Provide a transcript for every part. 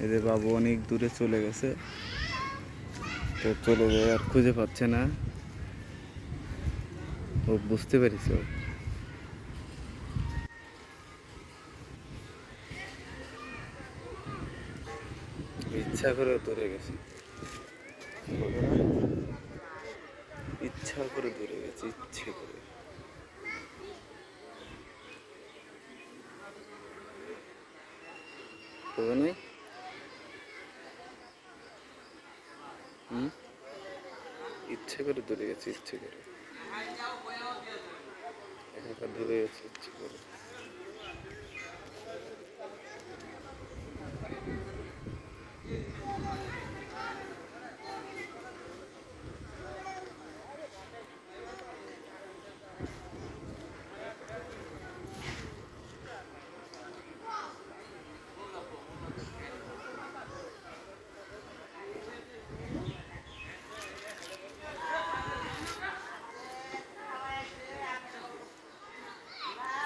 এদের বাবু অনেক দূরে চলে গেছে, তো চলে যায় আর খুঁজে পাচ্ছে না। ও বুঝতে পেরেছে, ও ইচ্ছা করে দূরে গেছে, ইচ্ছা করে দূরে গেছে, ইচ্ছে করে। তবে নয়, ইচ্ছে করে দূরে গেছে, ইচ্ছে করে একা দূরে গেছে, ইচ্ছে করে।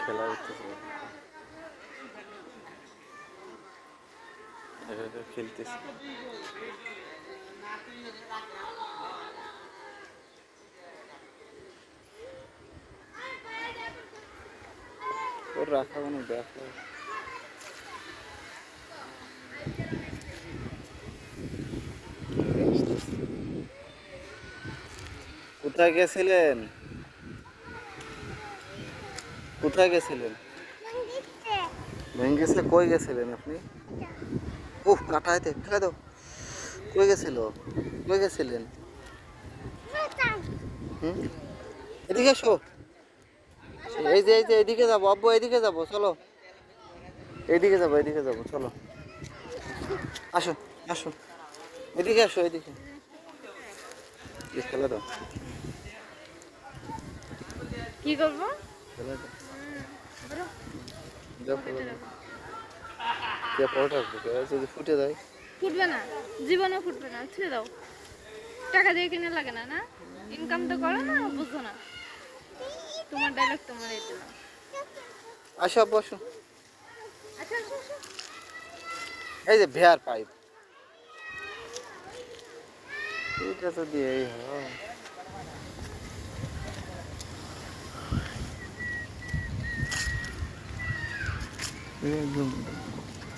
খেলা হইতেছে, একা একা খেলতেছে। ওর রাখা কোনো ব্যাপার। কোথায় গেছিলেন? কোথায় গেছিলেন? ভেঙ্গেছে? কই গেছিলেন আপনি? উফ, কাটাইতে ফেলে দাও। কই গেছিল? কই গেছিলেন? হুম, এদিকে এসো। এই যে এদিকে যাবো আব্বু, এদিকে যাবো, চলো। এদিকে যাবো, এদিকে যাবো, চলো। আসো, আসো, এদিকে আসো, এদিকে। খেলে দাও, কি করবো? খেলে দাও। যাও, খেলে দাও। কে পড়া যদি ফুটে যায়? ফুটবে না, জীবনে ফুটবে না, ছেড়ে দাও। টাকা দিয়ে কিনে লাগে না, না ইনকাম তো করো না, বুঝো না। তোমার ডায়লগ তোমার এই দিলাম। আসো আব্বু, আসো। আচ্ছা আচ্ছা আচ্ছা। এই যে ভেয়ার পাইপ, এটা যদি এই হয়। একদম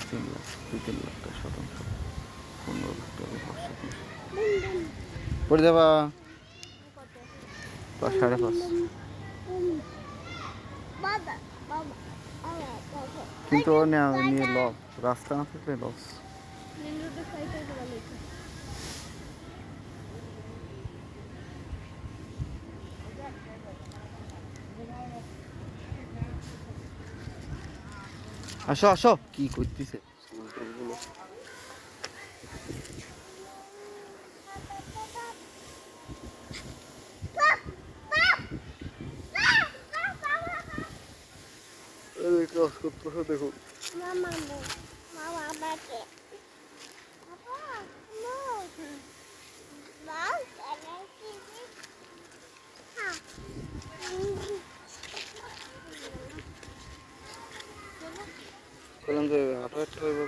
3 লাখ, 2-3 লাখ টাকা শতাংশ, 15 লাখ টাকা 5 শতাংশ পড়ে যাবা। 5, 5.5। কিন্তু ও নিয়ে লস, রাস্তা না থাকলে লস। আসো, আসো, কি করতেছে গুলো? দেখো, বললাম যে 18 টাকা